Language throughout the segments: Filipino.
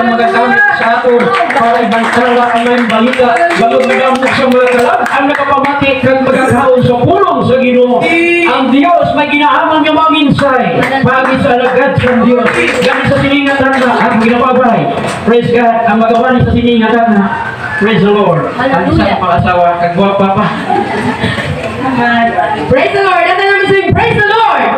siyang magagamit sa ato para ibantala ang mayong balita. Balog nagamit siyang mga kalag, ang nakapamati kang magaghaon sa pulong sa Ginoo. Ang Diyos may ginahamang niya maminsay pagi sa alagad sa Diyos. Gamit sa siningatan na ang ginapabay. Praise God, ang magawani sa siningatan na. Praise the Lord. Ang isang pang-asawa, kagwapa pa. Praise the Lord! At namin saying, praise the Lord!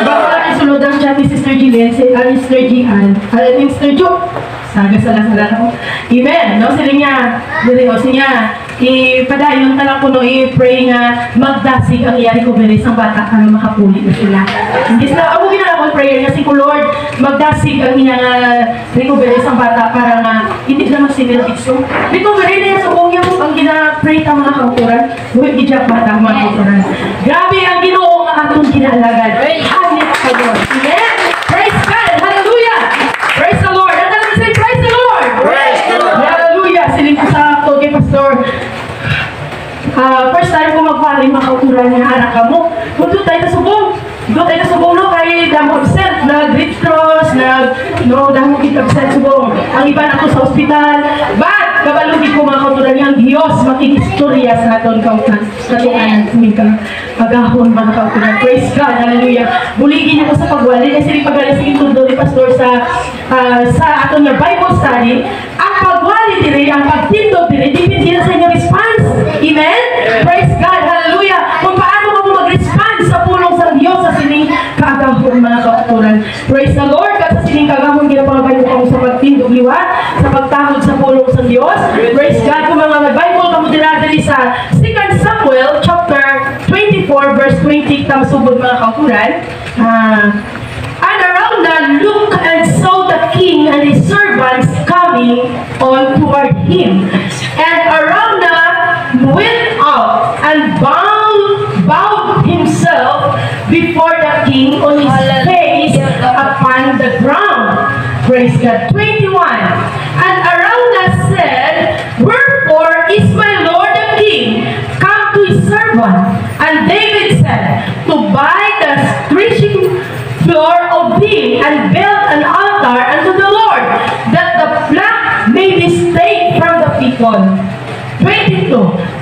Bago natin sunod ang chat ni Sister Gillian, si Sister Gian, ni Sister Jo. Saga-sala-sala ako. Amen! No, sila niya, ipadayon talang kuno i-pray nga magdasig ang iya recovery sa bata para makapuli na sila. Hindi sila, ako ginagawa prayer nga si Lord, magdasig ang iya recovery sa bata para nga hindi naman sinilbitso. Recovery na yan sa kongya mo, ang gina-pray ka mga kauturan, huwag ijak bata mga kauturan. Grabe ang Ginoo nga atong ginaalagad. Hanit ka Lord. Amen? Praise God! Hallelujah! Praise the Lord! At namin say, praise the Lord! Praise the Lord! Hallelujah! Siling ko sa Toge Pastor. First time ko magparing makauturan ng anak ka mo. Doon tayo na subong. Doon tayo na subong no, kay damo absent. Nag-Red Cross, damo kita absent subong. Ang iba na ako sa ospital. But, kabalugin ko mga kauturan niya, ang Diyos makikistorya sa aton kauturan. Katungan, magahon mga kauturan. Praise God, hallelujah. Buligin ako sa pagwali. Kasi pag-alis itundo ni Pastor sa aton na Bible study. Ang pagwali dire, ang pagtindog dire, dipindi na sa inyong response. Amen? Praise God, hallelujah. Kung paano mo mag-respond sa pulong sa Diyos sa sining kaagahon mga kauturan. Praise the Lord. At sa sining kaagahon, ginapangabay mo sa pagtindog liwat, sa pagtahod sa pulong sa Diyos. Praise God. Kung mga Bible kamo dinadali sa 2 Samuel chapter 24 verse 20 tamasubod mga kauturan. And around that looked and saw the king and his servants coming on toward him. And around that went out and bowed himself before the king on his face upon the ground. Praise God. 21. And Araunah said, wherefore is my lord the king come to his servant? And David said, to buy the threshing floor of thee and build an altar unto the Lord, that the flock may be stayed from the people. 22.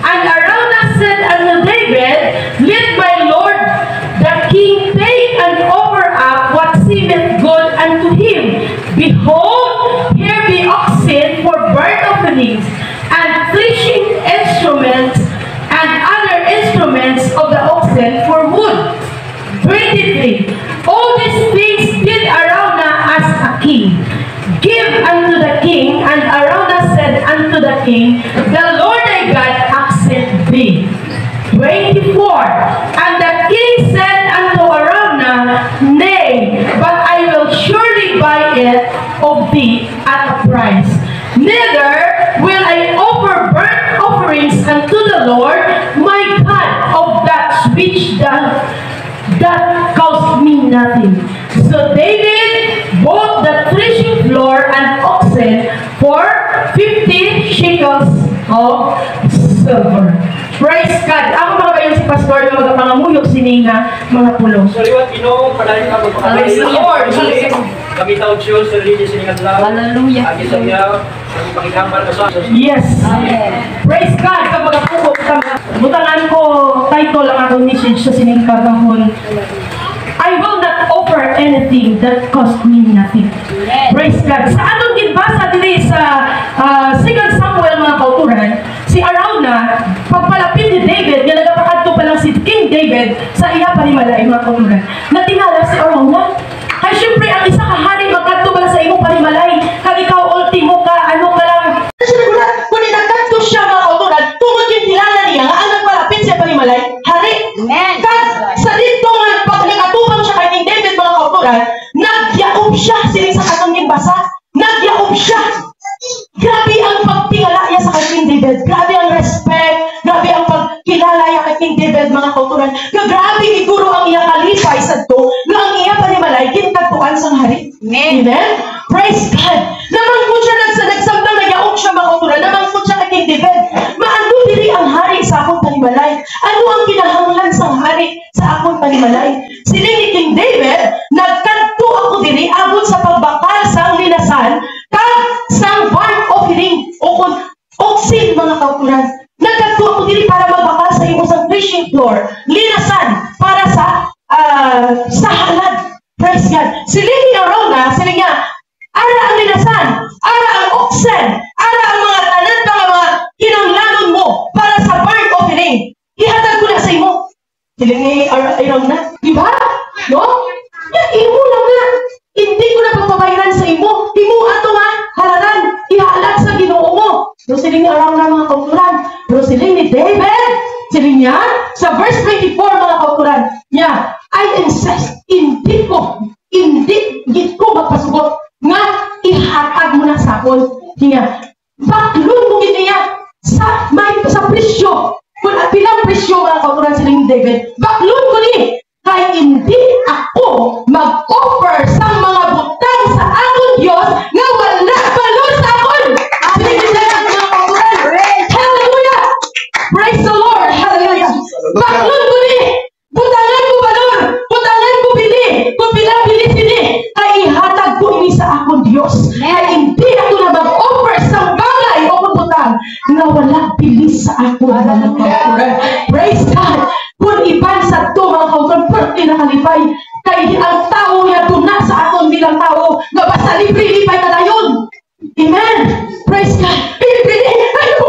And Araunah said unto David, let my lord the king take and offer up what seemeth good unto him. Behold, here be oxen for burnt offerings, and threshing instruments, and other instruments of the oxen for wood. 23. All these things did Araunah as a king. Give unto the king, and Araunah said unto the king, the Lord thy God accept thee. 24. And the king said unto Araunah, nay, but I will surely buy it of thee at a price. Neither will I offer burnt offerings unto the Lord my God of that which that cost me nothing. So David bought the threshing floor and oxen for 50 shekels of silver. Praise God. Ako mga bayan si Pastor na magpanganguyok sininga mga pulong. So liwat Ginoo, padayon ka magpakabay sa Lord. Kami taon siyo sa religious siningan lang. Hallelujah. Agi sa niya, pakikambar ka sa. Yes. Praise God. Kapag ako butangan ko title ang akong message sa sining kagahon. I will not offer anything that cost me nothing. Praise God. Sa anong ginbasa din sa 2 Samuel mga kauturan, si Araunah, pagpalapit ni David, nga nagapakadto pa lang si King David sa iya panimalay mga kauturan, natingala si Araunah. Kaya syempre, ang isa kahari, magkadto ba sa iyong panimalay, kag ikaw ultimo ka, ano ka lang. Kung nagkadto siya mga kauturan, tungod yung tilala niya, nga ang nagpalapit siya panimalay, hari. Kag sa dito nga, pag nakatubang siya kay King David mga kauturan, nagyaob siya, siling sa katong ginbasa, nagyaob siya. Grabe ang pagtingala niya sa kay King David. Grabe ang respect. Grabe ang pagkilala niya kay King David, mga kauturan. Grabe iguro ang iya kalipay sa to, nga ang iya panimalay, kinagtuan sa hari. Amen? Praise God. Namang po siya nagsabdang nagyaok siya, mga kauturan. Namang po siya kay King David. Maano diri ang hari sa akong panimalay? Ano ang kinahanglan sa hari sa akong panimalay? Siling ni King David, nagkanto ako diri abot sa pagbakal sa linasan, kag kinasan, ara ang oxen, ara ang mga tanan pa nga mga kinanglanon mo para sa burnt offering. Ihatag ko na sa imo. Siling ni araw na, di ba? No? Yan, imo lang na. Hindi ko na pagpabayaran sa imo. Imo ato nga, halaran, ihalag sa Ginoo mo. Pero siling ni araw na mga kauturan. Pero siling ni David, siling niya, sa verse 24 mga kauturan, niya, I insist, hindi ko magpasugot nga ihatag mo na sa akon. Niya, baklon mo niya sa presyo. Kung bilang presyo mga kauturan siling ni David, baklon ko ni, kaya hindi ako mag-offer sa mga butang sa akong Diyos nga wala balon sa akon. Siling ni David mga kauturan. Hallelujah! Praise the Lord! Hallelujah! Baklon ko ni, butangan ko balon, butangan ko bili, kung bili sini, kaya ihatag ko ini sa akong Diyos. Kaya hindi ako na mag-offer sa bagay o butang nga wala bilis sa akong mga kauturan. Praise God! Kung iban sa ito mga kauturan, pwede nakalipay, kaya ang tao niya tuna sa aton bilang tao, nga basta libre-lipay ka dayon. Amen! Praise God! Libre! Ay, ko!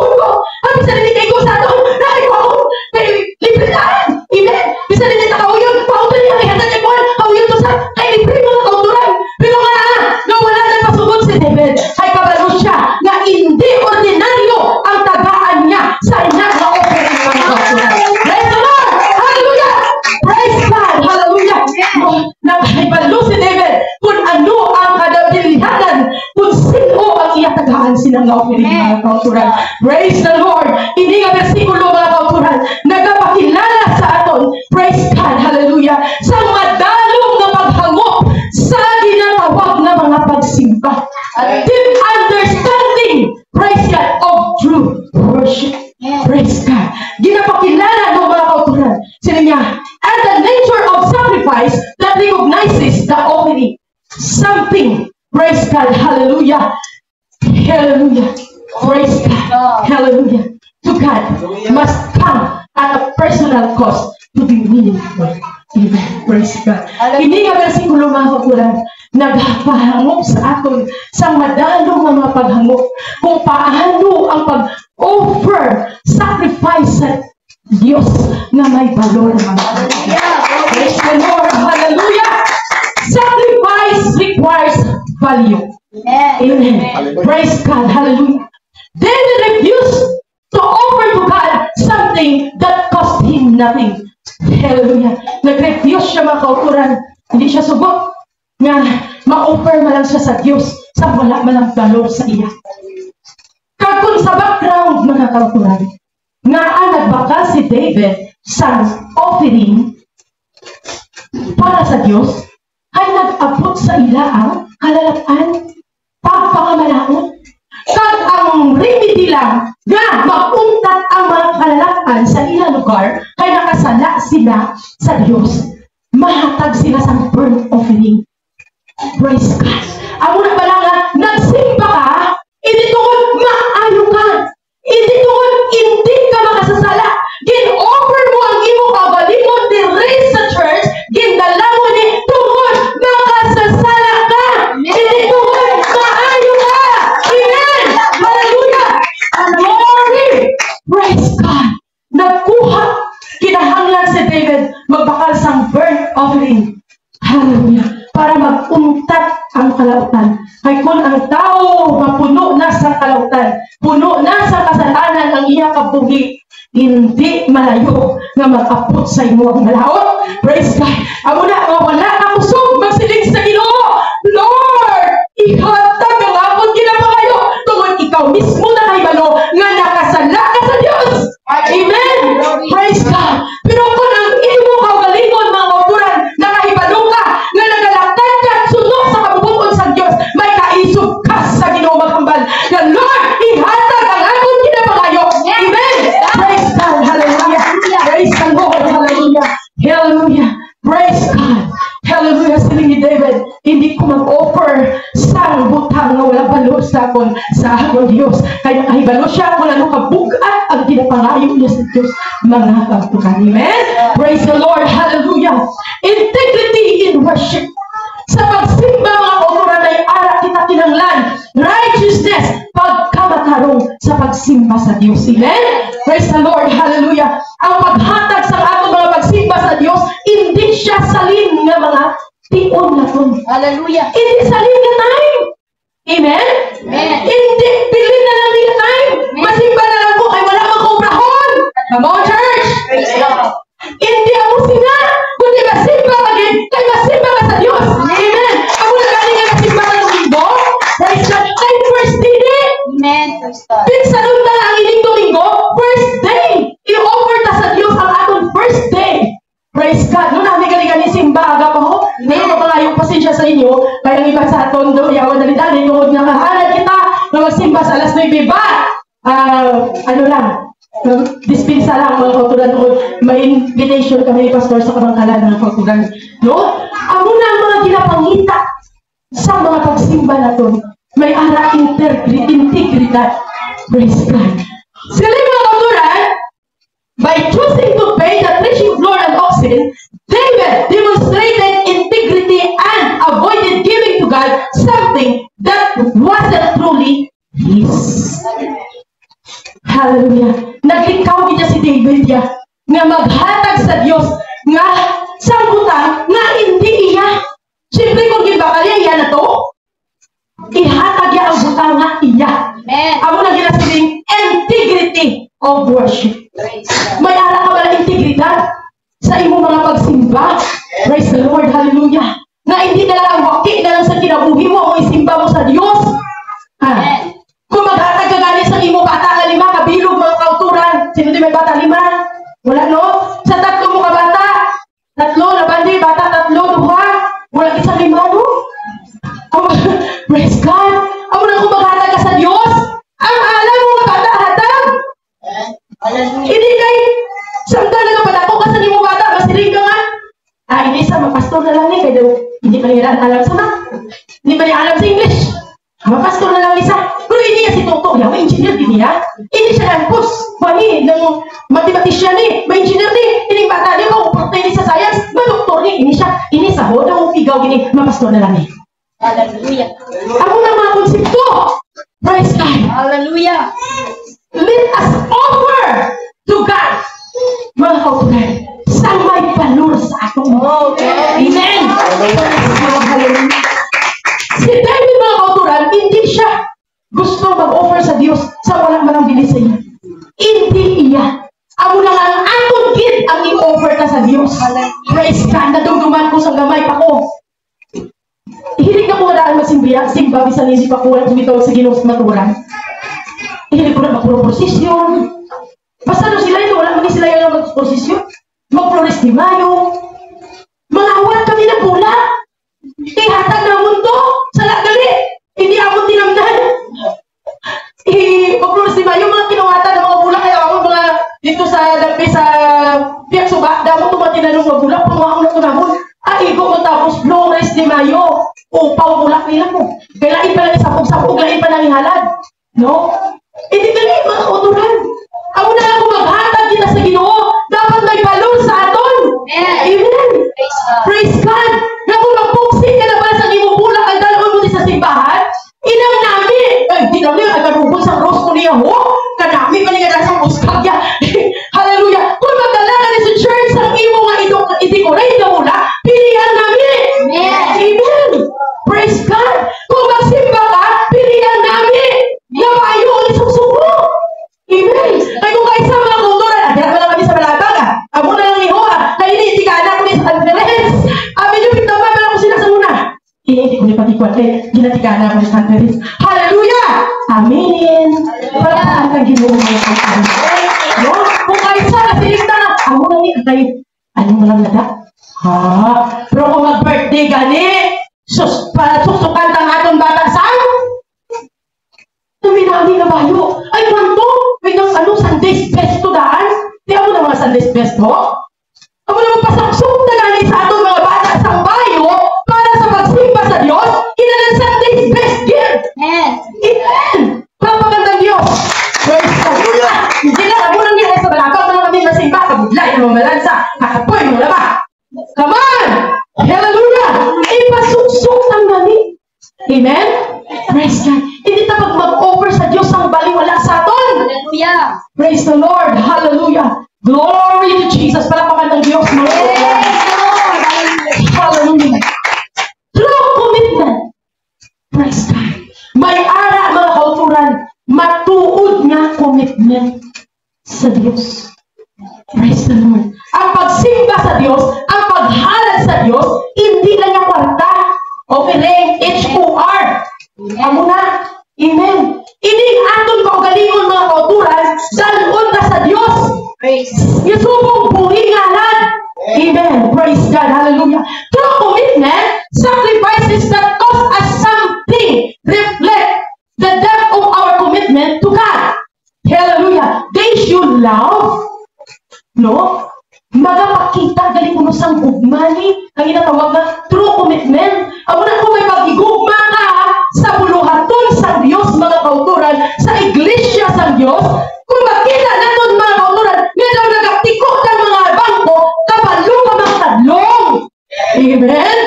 Ang bisa rin ikay ko sa aton, nakin ko ako, kaya libre saan! Amen! Bisa rin ito kauyon, pauturan niya, kaya natin ko, kauyon to sa, kaya libre mga kauturan. Pero nga, wala na pasugod si David, ay kabalo siya, na hindi ordinaryo ang tagaan niya sa inyang na offering mga kauturan. Praise the Lord! Hallelujah! Praise God! Hallelujah! Naghaibalo si David kung ano ang kadabilihanan, kung sino ang iyatagaan silang offering mga kauturan. Praise the Lord! Hindi nga versikulo mga kauturan, nagapakilala sa aton, praise God, hallelujah, sa madalong na paghangop sa ginatawag na mga pagsimba. Deep understanding, praise God, of true worship. Praise God. Ginapakilala ng mga kauturan. Sila niya, and the nature of sacrifice that recognizes the offering. Something, praise God, hallelujah, hallelujah, praise God, hallelujah, to God must come at a personal cost to be meaningful. Amen. Praise God. Hindi nga versikulo mga kauturan, nagpahangop sa aton sa madalong mga paghangop kung paano ang pag-offer sacrifice sa Diyos na may valor. Praise the Lord. Hallelujah. Sacrifice requires value. Amen. Praise God. Hallelujah. David refused to offer to God something that cost him nothing. Hallelujah. Nag-refuse siya mga kauturan. Hindi siya sugot nga ma-offer man lang siya sa Diyos sa wala man lang valor sa iya. Kung sa background mga kauturan, nga nagbakal si David sa offering para sa Diyos, ay nag-abot sa ila ang kalalatan, pagpakamalaon, kag ang remedy lang nga mapuntat ang mga kalalatan sa ilang lugar, kay nakasala sila sa Diyos. Mahatag sila sa burnt offering. Praise God. Amo na pala nga, nagsimba ka, hindi tungod maayo ka. Hindi tungod hindi ka makasasala. Gin-offer mo ang imong kagalingon dire sa church, gindala mo ni tungod makasasala ka. Hindi tungod maayo ka. Amen. Hallelujah. Glory. Praise God. Nagkuha, kinahanglan si David magbakal sang burnt offering. Hallelujah. Para mag-untat ang kalautan. Kaya kung ang tao mapuno na sa kalautan, puno na sa kasalanan ang iya kabuhi, hindi malayo na mag-apot sa imo ang malaot. Praise God. Amo na, wala na kusog, magsiling sa Ginoo. Lord, ihatag ang apot kinapangayo tungod ikaw mismo na kaibalo nga nakasala ka sa Diyos. Amen. Praise God. Pero kung ang imo kaugalingon mga kauturan, nakahibalo ka, nga nagalakad ka, sunod sa kabubuton sa Diyos, may kaisog ka sa Ginoo maghambal. Na Lord, ihatag ang apot kinapangayo. Amen. Praise God. Hallelujah. Praise the Lord. Hallelujah. Hallelujah. Praise God. Hallelujah. Siling ni David, hindi ko mag-offer sa butang na wala balo sa akon Diyos. Kaya kahibalo siya kung ano kabugat ang ginapangayo niya sa Diyos. Mga kauturan. Amen. Praise the Lord. Hallelujah. Integrity in worship. Sa pagsimba mga kauturan ay ara kita kinanglan pagsimba sa Diyos. Amen? Praise the Lord. Hallelujah. Ang paghatag sa atong mga pagsimba sa Diyos, hindi siya salin nga mga tion na ton. Hallelujah. Hindi salin nga time. Amen? Amen. Hindi, bilin na lang nila time. Masimba na lang ko, kay wala makubrahon. Come on, church. Praise God. Hindi ako sina, kundi masimba lagi, kay masimba ka sa Diyos. Amen. Ako na galing nga masimba ka ng linggo. Praise God. Kay first day ni. Amen. Praise God. Pinsa nun na ang ining domingo, first day. I-offer ta sa Diyos ang atong first day. Praise God. Noon namin galing simba aga pa ho. Meron pa nga yung pasensya sa inyo. Kaya ang iba sa aton do, yawan dali-dali, tungod nga kahanad kita na magsimba sa alas 9 ba? Ano lang, dispensa lang mga kautulan tungod may invitation kami ni Pastor sa kamangkalan ng kautulan. No? Amo na ang mga ginapangita sa mga pagsimba na to. May ara integridad. Praise God. Sila mga kautulan, by choosing to pay the threshing floor and oxen, David demonstrated integrity and avoided giving to God something that wasn't truly his. Hallelujah. Naglikaw niya si David ya, nga maghatag sa Diyos nga sambutan nga hindi iya. Siyempre kung gibakal iya na to, ihatag niya ang butang nga iya. Amen. Ako na ginasiling integrity of worship. Praise God. May ara ka ba integridad sa imong mga pagsimba? Praise the Lord, hallelujah. Na hindi na lang ang waki na lang sa kinabuhi mo o isimba mo sa Diyos. Ha? Kung maghatag ka galing sa imong bata na 5, kabilog mga kauturan. Sino di may bata 5? Wala no? Sa 3 mo ka bata, 3 na bandi, bata 3, 2. Wala isang 5 no? Praise God. Ako na kung maghatag ka sa Diyos, ang alam mo nga bata hatag. Hallelujah. Hindi kay samtang nagpadako ka sa limong bata, masiring ka nga. Hindi sa mapastor na lang kaya hindi pa niya alam sa math. Hindi pa niya alam sa English. Mapastor na lang isa. Pero hindi niya si Toto. May engineer din niya. Hindi siya nangkos. Mani, ng mathematician ni. May engineer ni. Hindi bata niya kung portay sa science. Madoktor ni. Hindi siya. Hindi sa hoda kung pigaw gini. Mapastor na lang ni. Hallelujah. Ako na mga konsepto. Praise God. Hallelujah. Let us offer to God, mga kautulan, sa may valor sa atong Amen. Si David, mga kautulan, hindi siya gusto mag-offer sa Diyos sa walang malang bilis sa iya. Hindi iya. Amo na nga ang atong gift ang i-offer ka sa Diyos. Praise God. Nadugduman ko sa gamay pa ko. Hilig na ko daan masimbiya, simba, bisan hindi pa ko walang bitaw sa Ginoo sa maturan. Hindi ko na magpro-prosesyon. Basta no sila ito, wala man sila yung mag-prosesyon. Mag-flores di Mayo. Mga awat kami na pula. Ihatag na mundo sa lagali. Hindi ako tinamdan. Mag-flores di Mayo, mga kinuwatan ng mga pula. Kaya ako mga dito sa dampi sa Piyak Suba, damo tumatin na nung mga pula. Pumawang na ito namun. Igo mo tapos flores di Mayo. Upaw pula nila mo. Kailain pa lang isapog-sapog, lain pa lang ihalad. No? Hindi ka rin mga kautulan. Ako na lang kung maghatag kita sa Ginoo, dapat may balon sa aton. Amen. Praise God. Na kung magpuksik ka na pala sa gimubulak ang dalawang mo sa simbahan, inang nami. Hindi namin ang karubon sa rose ko niya ho. Kanami pa niya nasa muskagya. Hallelujah. Kung magdala ka na sa church, ang imo nga i-decorate na mula, pilihan namin. Amen. Praise God. Kung magsimba ka, pilihan namin. Nabayo ang isang suko. Amen. Ay kung kaisa mga kultura, agad ka lang kami sa Malabang amo na lang iho kaya hindi itikana ko ni sa conference. Amin yung pintama pa lang ko sila sa una. Hindi ko ni patikwan ginatikana ko ni sa conference. Hallelujah! Amen. Para kang Ginoo mga kapatid. No? Kung kaisa na silikta na, amo na ni kay ano mo lang nada? Pero kung mag-birthday gani, susukan tang atong bata sa Tuminami na bayo. Ay, kanto! May nang Sunday's best to daan? Di ako na mga Sunday's best ho? Ako na magpasaksok na gani sa atong mga bata sa bayo para sa pagsimba sa Diyos, kinalang Sunday's best gift. Amen! Papagandang Diyos! Praise God! Hindi na, ako nang nila sa balakaw na kami masimba, kabudlay na mamalansa, kakapoy mo na ba? Come on! Hallelujah! Ipasuksok ang gani. Amen? Praise God. Hindi tapag mag-offer sa Diyos ang baliwala sa aton. Praise the Lord. Hallelujah. Glory to Jesus. Palakpakan ng Diyos. Hallelujah. True commitment. Praise God. May ara mga kauturan, matuod nga commitment sa Diyos. Praise the Lord. Ang pagsimba sa Diyos, ang paghalad sa Diyos, hindi lang yung kwarta. Offering, H-O-R. Amo na. Amen. Ini aton kaugalingon mga kauturan, dalon ta sa Diyos. Praise. Yusubong buhi ngalan. Amen. Praise God. Hallelujah. True commitment, sacrifices that cost us something, reflect the depth of our commitment to God. Hallelujah. They should love, no? Magapakita gali kuno sang ugmani ang ginatawag na true commitment. Amo na kung may pagigugma ka sa buluhaton sa Dios mga kauturan, sa iglesia sa Dios, kung makita naton mga kauturan, medyo nagaptikutan mga bangko, kabalo ka mga tadlong. Amen?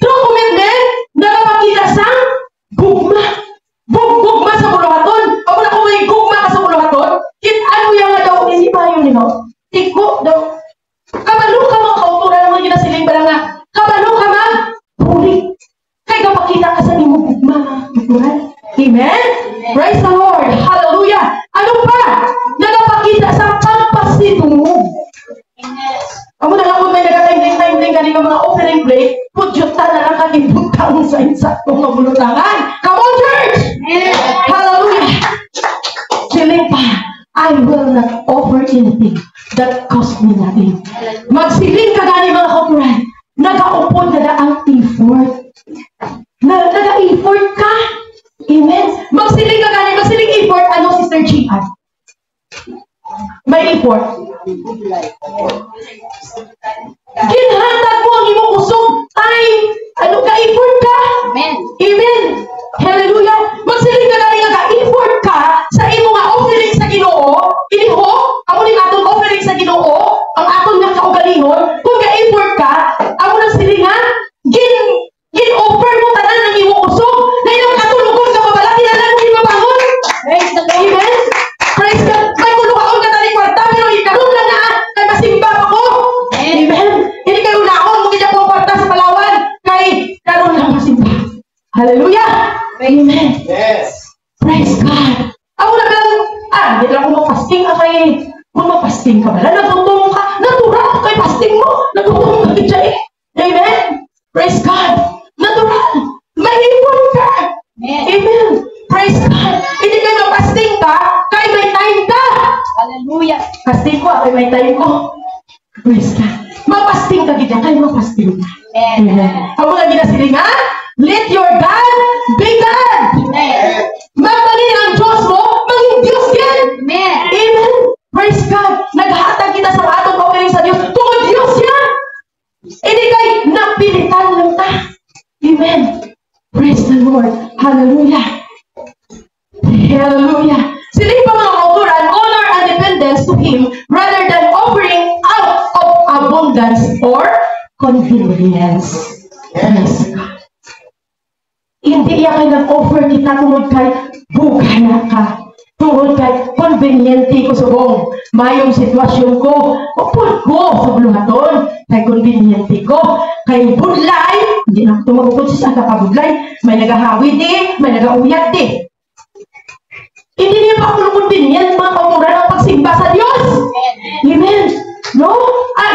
True commitment, nagapakita sa gugma. Gugma sa buluhaton. Amo na kung may gugma ka sa buluhaton, ano yung nga daw, hindi pa yun, tiko daw. Kabalo ka mga kauturan naman ginasiling ba nga, kabalo ka mag huli. Kaya kapakita ka sa imong gugma mga kauturan. Amen? Praise the Lord. Hallelujah. Ano pa? Nagapakita sa pagpasidungog. Amo na lang kung may nagataimling galing ang mga offering plate, pudyutan na lang kakibutang sa insaktong mabulutangan. Come on, church! Hallelujah! Siling pa, I will not offer anything that cost me nothing. Magsiling ka gani mga kauturan, nag-aupon ka na ang effort. Nag-effort ka. Amen? Magsiling ka gani, magsiling effort, ano Sister Chian? May effort. Ginhatag mo ang imong usog time. Ano ka-effort ka? Amen. Amen. Hallelujah. Magsiling ka gani nag-effort ka sa imong nga offering sa Ginoo. Iniho, amo ni aton offering sa Ginoo, ang aton nga kaugalingon, kung ga-effort ka, amo na siling nga gin-offer mo tanan ng imong usog. Na imong katulugon ka mabalaki na lang kung ipabangon. Praise the Lord. Amen. Praise God. May kulukaon ka tani kwarta, pero ikaroon lang na kay masimba pa ko. Amen. Hindi kayo naon mo kaya po kwarta sa Palawan kay karoon lang masimba. Hallelujah. Amen. Yes. Praise God. Ako na lang, hindi lang kung mag-fasting ka kay, kung mag-fasting ka pala, natutulong ka, natural kay fasting mo, natutulong ka kay Jai. Amen. Praise God. Natural. May effort ka. Amen. Praise God. Hindi kayo mag-fasting ka, kay may time ka. Hallelujah. Fasting ko, kay may time ko. Praise God. Mag-fasting ka gita, kay mag-fasting ka. Amen. Ako lagi na silingan, let your God be God. Amen. Magmangin ang Diyos mo, maging Diyos din. Amen. Amen. Praise God. Naghatag kita sa atong offering sa Diyos. Tungod Diyos yan. Hindi kay napilitan lang ta. Amen. Praise the Lord. Hallelujah. Hallelujah. Siling pa mga kauturan, honor and dependence to Him rather than offering out of abundance or convenience. Praise God. Hindi iya kay nag-offer kita tungod kay bugay na ka. Tungod kay conveniente ko subong. Mayong sitwasyon ko. Upod ko sa buluhaton. Kay conveniente ko. Kay budlay. Hindi na tumagupod siya sa kakabudlay. May nagahawi di. May nagauyat di. Hindi niya pa ako convenient mga kauturan ang pagsimba sa Diyos. Amen. No?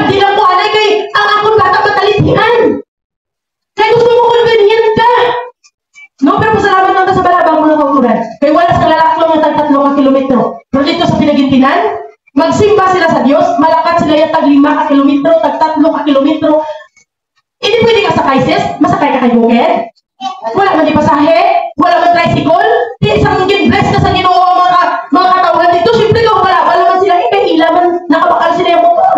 Hindi lang po alay kay ang akong bata matalitian. Kaya gusto mo convenient ka. No, pero pasalamat lang ka sa balabang mga kauturan. Kaya wala sa lalaklo ng tag-3 kilometro. Pero dito sa pinagintinan, magsimba sila sa Diyos, malakat sila yung tag-5 kilometro, tag-3 kilometro. Hindi pwede ka sakay, sis. Masakay ka kay bukid. Wala man di pasahe, wala man tricycle. Di isang bless ka sa Ginoo mga katawhan dito. Siyempre kung wala man sila, ilaman, nakabakal sila yung motor.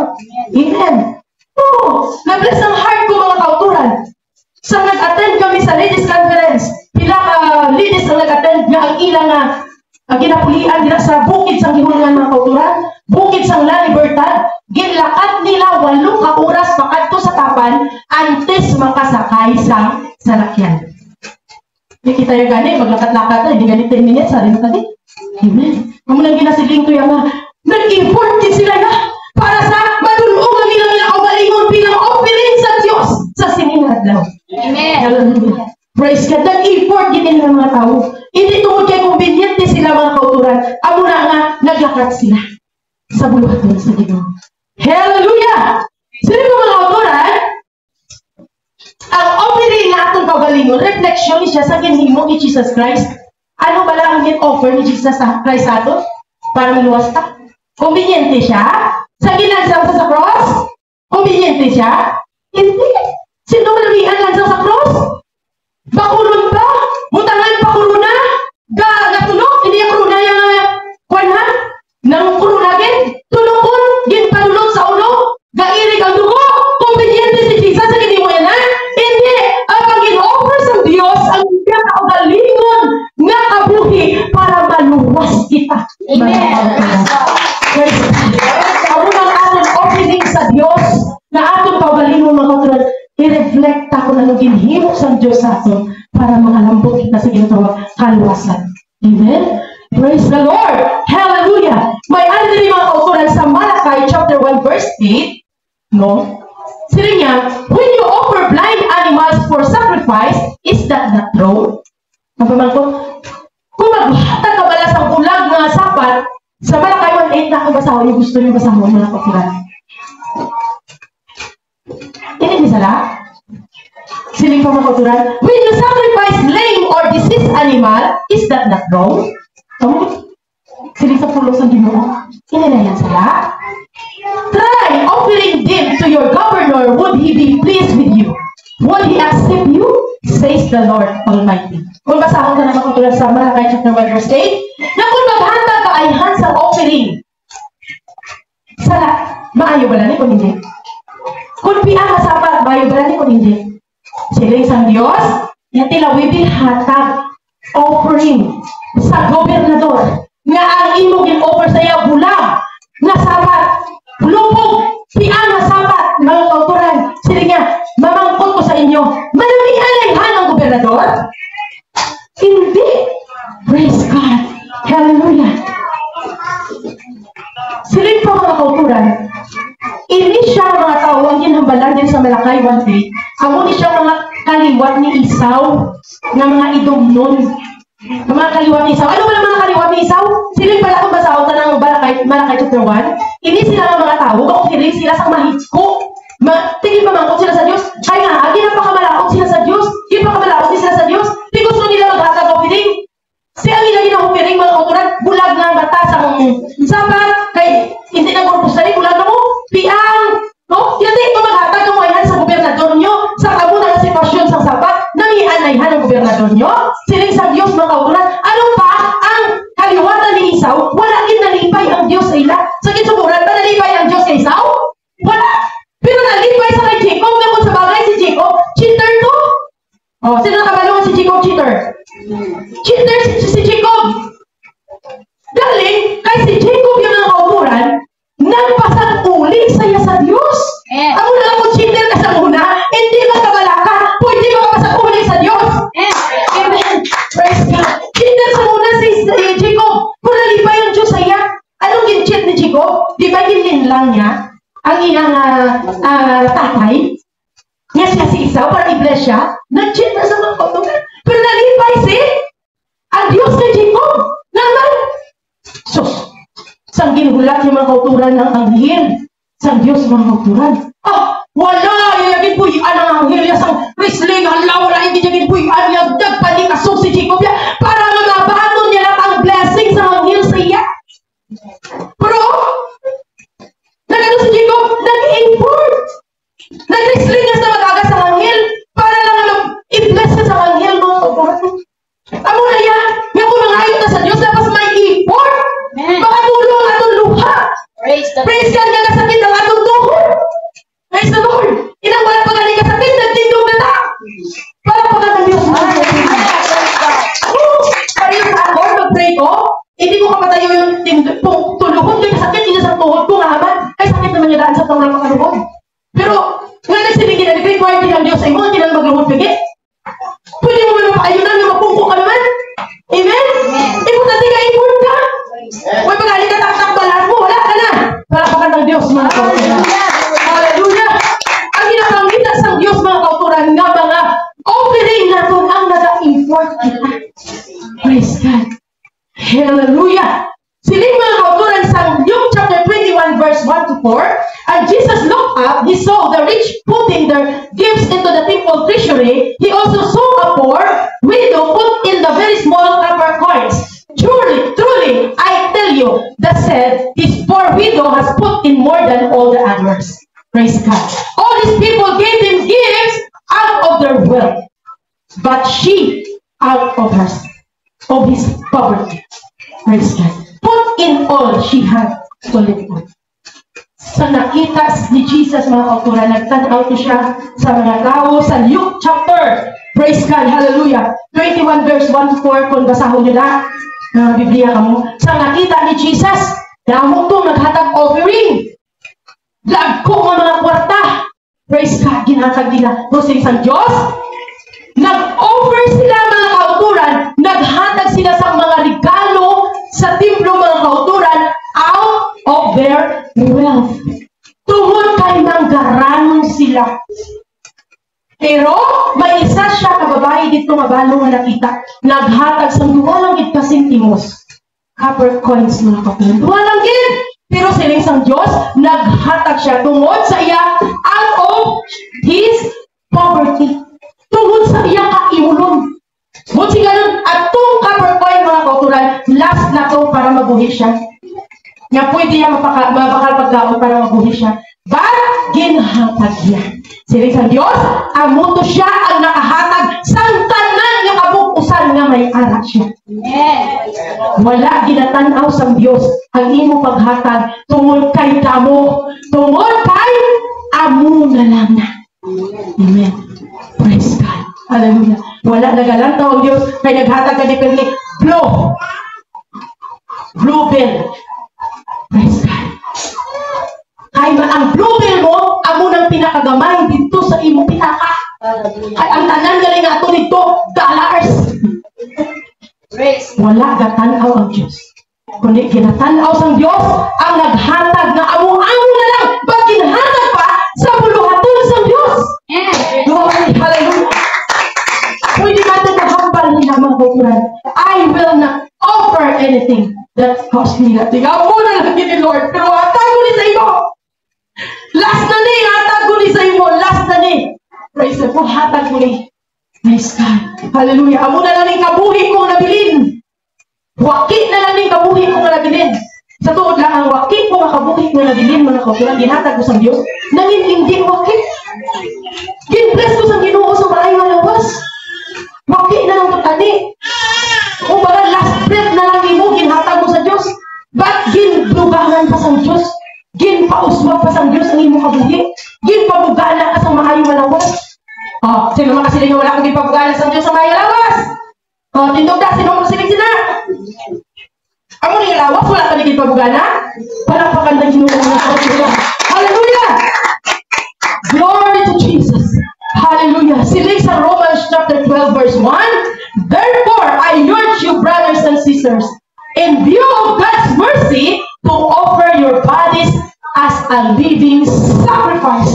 Amen. Oo, na-bless ang heart ko mga kauturan. Sa nag-attend kami sa ladies conference, pila ka ladies ang nag-attend nga ang ilang ang ginapulian nila sa bukid sang gihulungan mga kauturan, bukid sang La Libertad, ginlakat nila 8 ka oras makadto sa tapan antes makasakay sa salakyan. Hindi kita yung gani, maglakat-lakat na, hindi gani 10 minutes, sa rin tadi. Amen. Kung lang ginasiling ko yung nag-import din sila na para sa matulungan ang ilang kaugalingon bilang offering sa Diyos sa sininadlaw. Amen. Hallelujah. Praise God. Nag-import din nila mga tao. Hindi tungkol kay convenient sila mga kauturan. Amo na nga, naglakad sila sa buluhaton sa Ginoo. Hallelujah! Sino ba mga kauturan? Ang offering na atong kaugalingon, reflection siya sa ginhimo ni Jesus Christ. Ano ba lang ang offer ni Jesus Christ sa ato? Para maluwas ta? Conveniente siya? Sa ginagsaw sa cross? Conveniente siya? Hindi. Sino malamihan lang sa cross? Bakulon pa? Mutangan pa kuruna? Gatulog? Hindi ang kuruna yung kwanhan? Nang kuruna gin? Tulungon? Gin panulog sa ulo? Gairig ang dugo? Conveniente si Jesus sa ginimo yan ha? Hindi. Ang pag-in-offer sa Diyos ang pinakaugalingon nga kabuhi para maluwas kita. Amen. Praise God. Ako ng ating offering sa Diyos na atong kaugalingon mga kauturan, i-reflect ako na nung ginhimo sa Diyos sa atin para makalambot kita sa ginatawag kaluwasan. Amen? Praise the Lord! Hallelujah! May ano din mga kauturan sa Malachi chapter 1 verse 8, no? Sila niya, when you offer blind animals for sacrifice, is that not wrong? Napaman ko, kung maghatag ka bala sa bulag na sapat, sa Malachi 1:8 na akong basahon, yung gusto niyo basahon mga kauturan. Ini misalnya, siling pamangkuturan, when you sacrifice lame or diseased animal, is that not wrong? Siling sa pulusan Ginoo. Ini na yan sila. Try offering them to your governor. Would he be pleased with you? Would he accept you? Says the Lord Almighty. Kung basahon ka na makatulan sa Malachi chapter 1 verse 8, na kung maghanda ka ay sa offering. Sala, maayo ba lang kung hindi? Kung piang sapat, bayo berani kung hindi. Sila isang Diyos, na tilawibil hatag offering sa gobernador nga ang imong in-offer sa iya bulag na sapat, lupog, piang sapat, mga kauturan. Sila nga, mamangkot ko sa inyo, manamihan ang gobernador? Hindi. Praise God. Hallelujah. Sila pa mga kauturan, ini siya mga tao ang ginhambalan din sa Malachi 1:8. Amo ni siya mga kaliwat ni Isaw nga mga idumnon. Mga kaliwat ni Isaw. Ano ba ang mga kaliwat ni Isaw? Sila pala kung basahon ta ng Malachi chapter 1. Ini sila ang mga tao, kaukirin sila sa mahitko. Tingin pamangkot sila sa Diyos. Kaya nga, ginapakamalakot sila sa Diyos. Ginapakamalakot sila sa Diyos. Di gusto nila maghatag o piling. Siya ang ilang ginaupiring mga kauturan, bulag ng batas ang sapat, kay hindi na korpus na bulag na mo, piang, no? Hindi ito maghatag ang mayan sa gobernador nyo, sa kabuna ng sitwasyon sa sapat, nangianayhan ang gobernador nyo, siling sa Diyos mga kauturan. Ano pa ang kaliwatan ni Isaw? Wala din nalipay ang Diyos sa ila. Sa kitsuburan ba nalipay ang Diyos kay Isaw? Wala. Pero nalipay sa kay Jacob, na kung sa bagay si Jacob, cheater to. Oh, sino nakabalungan si Jacob cheater? Cheater si Jacob. Galing, kay si Jacob yung mga kauturan, nagpasag-uli saya sa Diyos. Ako na lang kung cheater ka sa muna, hindi magkabala ka, pwede makapasag-uli sa Diyos. Amen. Praise God. Cheater sa muna si Jacob. Kung nalipay ang Diyos saya, anong gin-cheat ni Jacob? Di ba ginlinlang niya ang iyang tatay? Nga siya si Isaw, para iglesia, nag-cheat na sa mga kauturan. Pero nalipay ang Diyos kay Jacob. Naman. Sus, sang ginhulat yung mga kauturan ng anghel. Sang Diyos mga kauturan. Wala, yung puyan ang anghel. Sang wrestling, hala, wala yung puyan. Yung nagpanikasok si Jacob. Para magabaton niya lang ang blessing sa anghel sa iya. Pero, nagano si Jacob, nag-import. Nag-wrestling niya sa magagas sa anghel. Para lang i-bless niya sa anghel mga kauturan. Amo na yan, yung kumangayot na sa Diyos, dapat may import. Baka tulong ang atong luha. Praise God, nga kasakit ang atong tuhod. Praise the Lord. Inang wala pa galing kasakit, nagtindog na ta. Para pagkakang Diyos. Pari sa ako, mag-pray ko, hindi ko kapatayo yung tuluhod ko yung kasakit, hindi sa tuhod ko nga haman. Ay sakit naman yung daan sa tawang makaluhod. Pero, nga nagsilingin na, require din ang Diyos sa imo, hindi lang magluhod pigi. Pwede mo naman paayunan yung mapungko ka naman. Amen? Importante ka, import ka. Huwag pag-alin ka, tak-tak balaan mo, wala ka. Hallelujah. Siling mga kauturan sa Luke chapter 21 verse 1 to 4. And Jesus looked up, he saw the rich putting their gifts into the temple treasury. He also saw a poor widow put in the very small copper coins. Truly, truly, I tell you, that said, this poor widow has put in more than all the others. Praise God. All these people gave him gifts out of their wealth, but she out of his poverty. Praise God. Put in all she had to live on. Sa nakita ni Jesus, mga kauturan, nagtanaw ko siya sa mga tao sa Luke chapter. Praise God, hallelujah. 21 verse 1 to 4, kung basahon nyo na, Biblia ka mo. Sa nakita ni Jesus, damo itong naghatag offering. Lagko mga kwarta. Praise God, ginhatag nila. Kasi sa Diyos, nag-offer sila mga kauturan, naghatag sila sa mga regalo sa templo mga kauturan out of their wealth. Tungod kay manggaranon sila. Pero may isa siya kababae dito nga balo nga nakita. Naghatag sa duwalang gid ka sentimos. Copper coins mga kauturan. Duwalang gid. Pero siling sang Diyos, naghatag siya tungod sa iya out of his poverty. Tungod sa iya kaimulon. Buti ganun, atong copper coin mga kauturan, last na to para mabuhi siya. Nga pwede niya mabakal pagkaon para mabuhi siya. But, ginhatag niya. Siling sa Diyos, ang mundo siya ang nakahatag sa tanan nga kabukusan nga may anak siya. Wala ginatanaw sa Diyos ang imo paghatag tungod kay damo, tungod kay amo na lang na. Amen. Praise God. Hallelujah. Wala nagalantaw ang Diyos kay naghatag ka ni Perni. Blue bill. Praise God. Kay ang blue bill mo, amo nang pinakagamay dito sa imo pinaka. Kay ang tanan galing ato nito, dollars. Wala gatanaw ang Diyos. Kundi ginatanaw sa Diyos ang naghatag na amo-amo na lang. Ba't ginhatag pa sa buluhaton sa Diyos? Glory, hallelujah. Pwede natin nakapal nila mga kauturan. I will not offer anything that cost me nothing. Amo na lang ni Lord. Pero hatag ko ni sa imo. Last na ni, hatag ko ni sa imo. Last na ni. Praise the Lord, hatag ko ni. Praise God. Hallelujah. Amo na lang ni kabuhi kong nabilin. Waki na lang ni kabuhi kong nabilin. Sa tuod lang, ang waki ko makabuhi kong nabilin, mga kauturan, ginhatag ko sa Diyos. Nangin hindi waki. Ginbless ko sa Ginoo sa maayong malawas. Waki na lang tani. Kung baga last breath na lang mo, ginhatag mo sa Diyos. Ba't ginlubangan pa sa Diyos? Ginpauswag pa sa Diyos ang imo kabuhi? Ginpabugana ka sa maayong malawas? Sino naman kasi ninyo wala kang ginpabugana sa Diyos sa maayong malawas? Tindog na, sino mo sinig sina? Amo ni lawas, wala ka ginpabugana? Palakpakan na Ginoo ng mga. Hallelujah! Glory to Jesus. Hallelujah. Siling sa Romans chapter 12 verse 1. Therefore, I urge you, brothers and sisters, in view of God's mercy, to offer your bodies as a living sacrifice,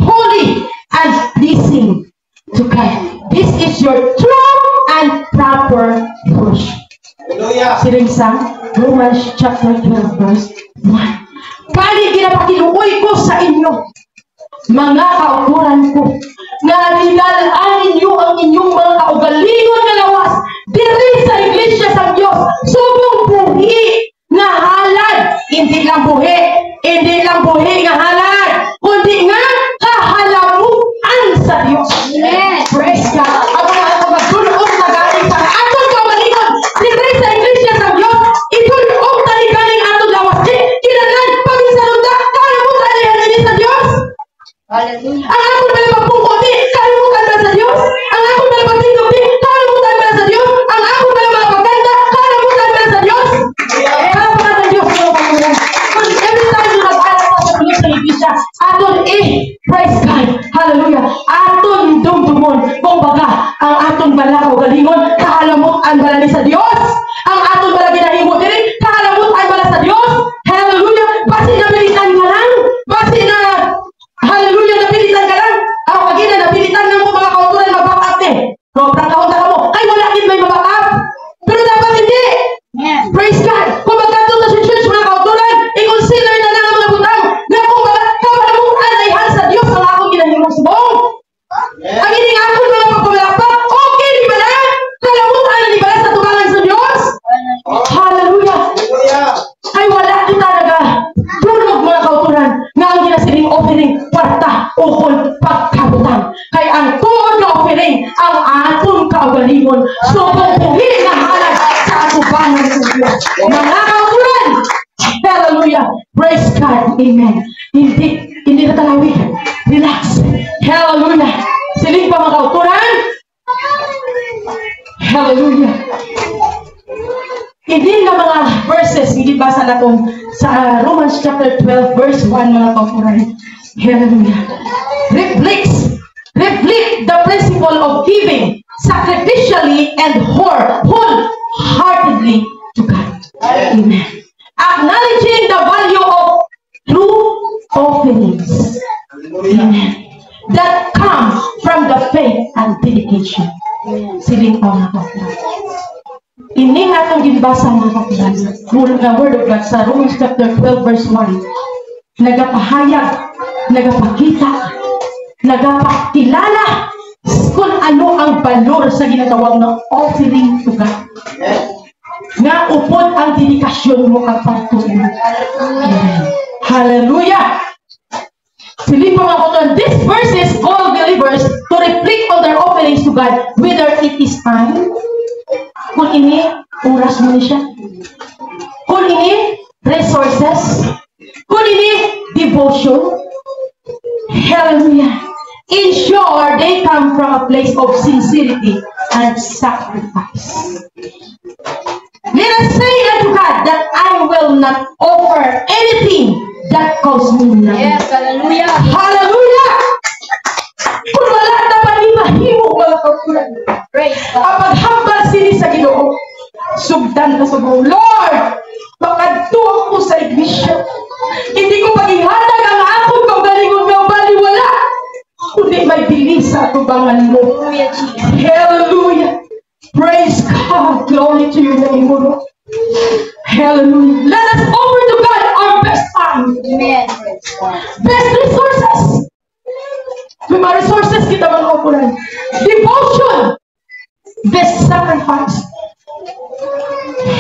holy and pleasing to God. This is your true and proper worship. Siling sa Romans chapter 12 verse 1. Kali ginapakiluoy ko sa inyo, mga kauturan ko, na nilalaan ninyo ang inyong mga kaugalingon na lawas diri sa iglesia sa Diyos. Subong buhi na halad. Hindi lang buhi nga halad, kundi nga kahalamuan sa Diyos. Praise God. Ang magdulong na galing sa atong kaugalingon diri sa iglesia sa Diyos, itulong tali galing atong lawas. Kinalan pag-isalunta, kalamutan niya nini sa Diyos. Hallelujah. Ang akong malapagpungkoti, kalimutan ba sa Diyos? Ang akong malapagtindupi, kalimutan ba sa Diyos? Ang akong malapagpaganda, kalimutan ba Mga kauturan! Hallelujah! Praise God! Amen! Hindi na talawi. Relax! Hallelujah! Siling pa mga kauturan! Hallelujah! Hindi na mga verses, hindi basa na itong sa Romans chapter 12, verse 1, mga kauturan. Hallelujah! Reflect the principle of giving sacrificially and wholeheartedly to God. Amen. Acknowledging the value of true offerings. Amen. That come from the faith and dedication. Siling pa mga kauturan. Ini nga itong ginbasa mga kauturan. Word of God sa Romans chapter 12 verse 1. Nagapahayag, nagapakita, nagapakilala kung ano ang valor sa ginatawag na offering to God. Nga upod ang dedikasyon mo ang pagtuon. Hallelujah! Siling pa mga kauturan, these verses call believers to reflect on their offerings to God, whether it is time, kung ini, oras mo siya, kung ini, resources, kung ini, devotion. Hallelujah! Ensure they come from a place of sincerity and sacrifice. Let us say unto God that I will not offer anything that costs me nothing. Yes, hallelujah. Hallelujah! Kung wala na panimahimo mga kauturan, Praise God. ang paghambal sini sa Ginoo, sugdan na sa buong Lord, makadto ko sa iglesia. Hindi ko paghihatag ang akong pagbalingon nga baliwala, kundi may bilis sa atubangan mo. Hallelujah, Jesus. Hallelujah! Praise God! Glory to your name, Lord. Hallelujah! Let us offer to God our best time, Amen. Praise God. best resources. May mga resources kita mga kauturan. Devotion, best sacrifice.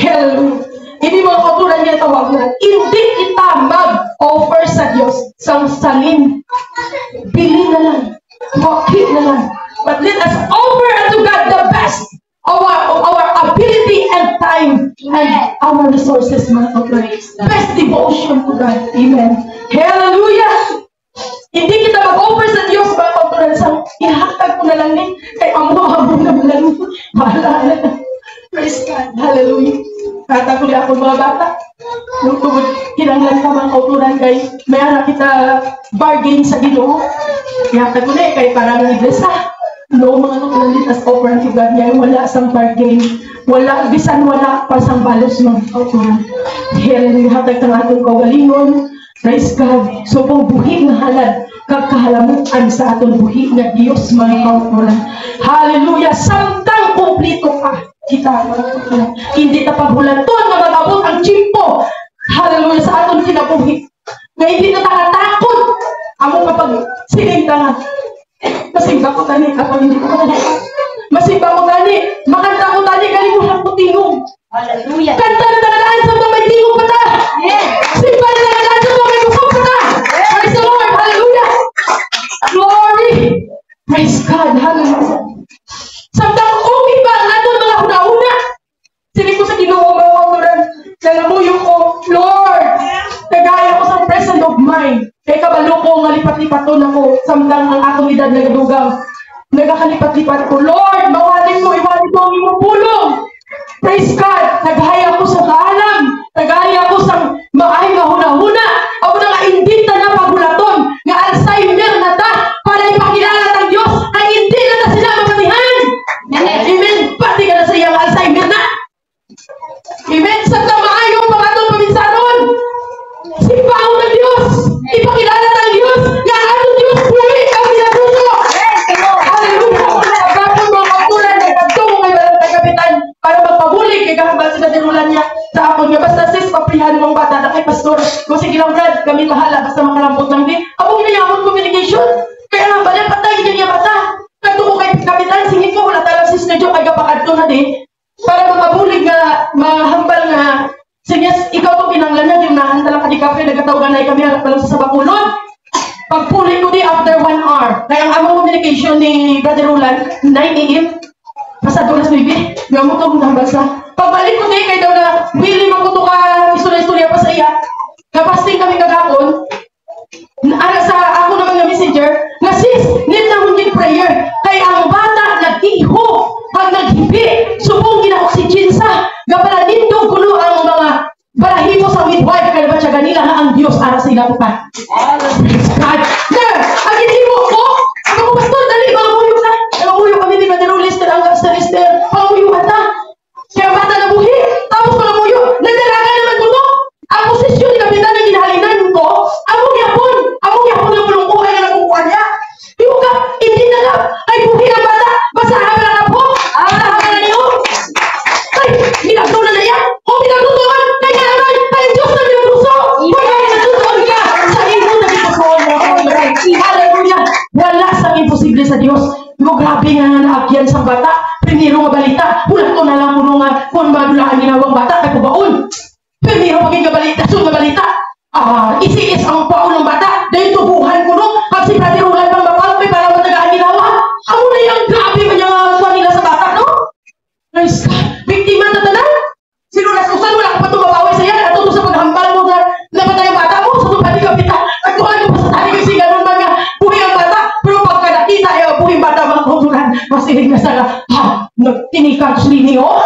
Hallelujah! Hindi mga kauturan niya tawag na. Hindi kita mag-offer sa Diyos sa salin. Bili na lang. Wakit na lang. But let us offer unto God the best of our ability and time and our resources, mga kauturan. Best devotion to God. Amen. Hallelujah! Hindi kita mag-offer sa Diyos, mga kauturan, sa ihatag ko na lang din. Kay amo-amo na lang. Bahala na. Praise God. Hallelujah. Kata ko ako mga bata. Nung tugod, kinanglan ka mga kauturan kay mayara kita bargain sa Ginoo. Ihatag ko na kay parang iblesa. No, mga kauturan din as offer to God niya. Wala sang bargain. Wala, bisan wala pa sang balos mga kauturan. Hallelujah. Hatag ka nga itong kaugalingon. Praise God. So, pong buhi nga halad, kagkahalamuan sa aton buhi nga Diyos, mga kauturan. Hallelujah! Samtang kumplito ka, kita, mga kauturan. Hindi na paghulaton na mag-abot ang tsimpo. Hallelujah! Sa aton kinabuhi. Nga hindi na nakatakot. Amo kapag siling nga. Masimba ko tani, kapag hindi ko tani. Masimba ko tani, makanta ko tani, kalimutan ko tingog. Hallelujah. Kanta na tagadaan sa mga may tingog pa ta. Yes. Simba na tagadaan sa mga may kusog pa ta. Praise the Lord. Hallelujah. Glory. Praise God. Hallelujah. Samtang okay ba ang ato mga huna-huna? Sili ko sa Ginoo mga kauturan. Nalamuyo ko, Lord, nagaya ko sa present of mind. Kaya kabalo ko nga lipat-lipaton ako. Samtang ang akong edad nagadugang. Nagakalipat-lipat ko, Lord, mawalin mo, iwalin mo ang iyong pulong. Praise God! Naghaya ko sa kaalam. Naghaya ko sa maay nga huna-huna. Ako na nga hindi ta na pagulaton. Nga Alzheimer na ta. Para ipakilala ng Diyos na hindi na ta sila mamatihan. Amen. Pati ka na sa iyang Alzheimer na. Amen. Sa tamaayong pangatong paminsanon. Sipaw ng Diyos. Ipakilala ng Diyos. Nga atong Diyos buhay ang pinapuso. Hallelujah. Agapon mga kautulan. Nagpagtungo kay Barangay Kapitan para magpabulig kay kahambal sila dinulan niya sa akon nga basta sis paprihan mong bata na kay pastor kung sige lang Brad kami bahala basta makalambot lang din abong niyamon communication kaya nga balik patay din niya bata nagtuko kay Kapitan sige ko wala talang sis na Diyo kay kapakadto na din para magpabulig nga mahambal nga sige ikaw to kinanglan niya yung nahantala ka di kape nagatawagan na kami harap lang sa Bakulod pagpulig ko di after 1 hour kaya ang among communication ni Brother Roland 9 AM Pasado na baby, gamot ako ng basa. Pagbalik ko kay daw na, willing mo ko ka istorya-istorya pa sa iya. Kapasting kami kagapon, sa ako naman na messenger, na sis, need na mong prayer. Kaya ang bata nag-iho, pag naghibi, subong gina-oxygen sa, gapala nindong kulo ang mga balahibo sa midwife, kaya ba siya ganila na ang Diyos ara sa ilang pa. God, ang hinimo ko, ang mga pastor, dali, mga muyo na. Mga muyo kami, di ba, lister, ang sa lister, mga muyo ata. Kaya bata na buhi, tapos mga muyo, nagdalaga naman ko to. Ang posisyon ni kapitan na ginahalinan ko, among yapon na mulong kuhay na nakukuha niya. Yung ka, hindi na lang, ay buhi ang bata, basahan na lang po, basahan na niyo. Ay, ginagaw na yan, o pinagtutuan, kaya naman, ay Diyos na minuso. Kaya natutuan ka, sa imo na minusoon mo. Hallelujah, wala sa imposible sa Diyos. Yung grabe nga na naagyan sa bata, primero nga balita, ulat ko na lang mo nga, kung madulaan ginawang bata, kay kubaon. Primero maging balita, sunod na balita, isiis ang paon ng bata, dahil tubuhan ko no, pag si Brother Rugal pang mapalpay para matagaan ginawa, ako na yung grabe man yung tuwan nila sa bata, no? Praise God, biktima na tanan, sino nasusan, wala ka pa tumabawi sa yan, natuto sa paghambal mo na napatay ang bata mo, sa tupad ni Kapita, nagtuhan mo pa sa tali kasi ganun mga buhay ang bata, pero pagka nakita yung buhay ang bata, mga kauturan, masilig na sana, nagtinikang slini, oh!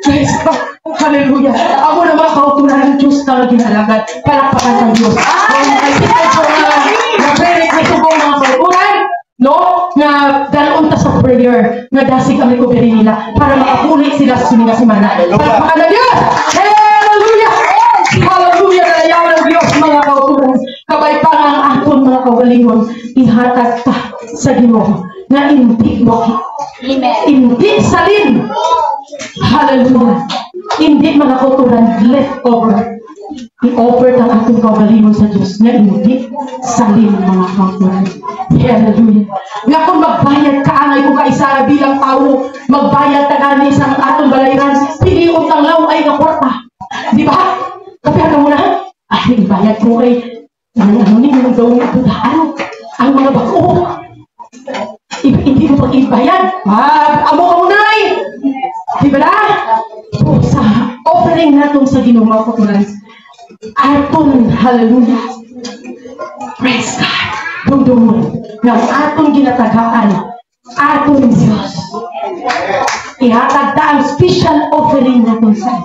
Praise God. Hallelujah. Ako na mga kautulan ng Diyos na ginalagat. Palakpakan ng Diyos. Ang kaibigan ko na prayer na subong mga kautulan, no? Na dalawang ta sa prayer, na dasig ang recovery nila para makapulit sila sa suminga simana. Palakpakan ng Diyos! Hallelujah! Hallelujah! Nalayaw ng Diyos, mga kautulan. Kabay pa nga ang aton mga kawalingon, ihatag ta sa Ginoo na hindi mo, hindi salin. Hallelujah! Hindi mga kautulan leftover. I-offer ng ating kaugalingon sa Diyos na hindi salin mga kautulan. Hallelujah! Nga kung magbayad ka, angay ko kaisa bilang tao, magbayad ka gani sa atong balayran, piliot ang laway na kwarta. Di ba? Kapag ka muna, ay, ibayad ko kay ano ni yung daw na tudaan. Ang mga bako. Hindi mo pag-ibayad. Amo ka muna ay. Di ba na? So, sa offering natin sa Ginoo mga kautulan, aton, hallelujah, praise God, dudumon, ng aton ginatagaan, aton Diyos. Ihatag ta ang special offering natin sa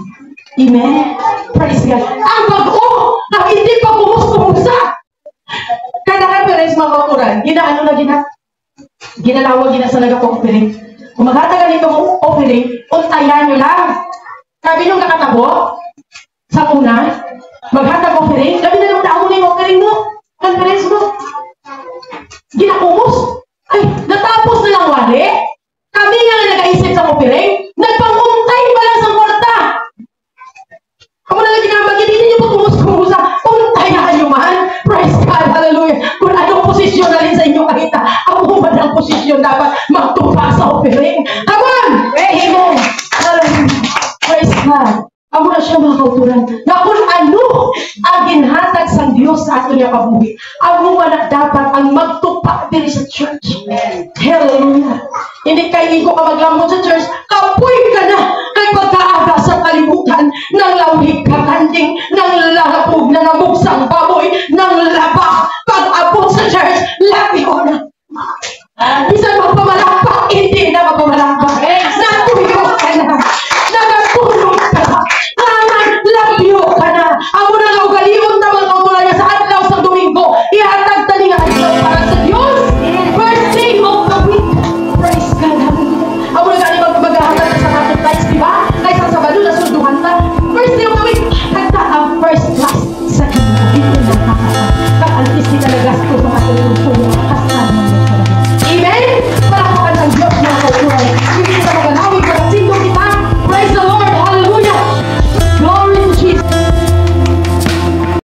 Amen? Praise God. Ang bago, ang hindi pa kumus-kumusa. Kailangan pero is mga kautulan, ginaano na ginalawag gina sa nagpa-offering. Kung magkatagal itong offering, untayan nyo lang. Sabi nung nakatabo, sa una, maghatag offering, labi na naman tao mo na yung offering mo, conference mo. Ginakumos. Ay, natapos na lang wali. Kami nga na nag-aisip sa offering, nagpanguntay pa lang sa kwarta. Ako na lang ginamagin, hindi nyo pa kumus-kumusa. Untayan nyo man. Praise God, hallelujah. Kung anong posisyon na rin sa inyo kahita, ako ba ng posisyon dapat magtupa sa offering? Come on! Amen! Hallelujah! Praise God! Ako na siya mga kautulan na kung ano ang ginhatag sa Diyos sa ato niya kabuhi, ang mga dapat ang magtupa din sa church. Hallelujah! Hindi kayo ko ka maglamot sa church, kapoy ka na kay pagkaaga sa kalibutan ng lawhig ka kanding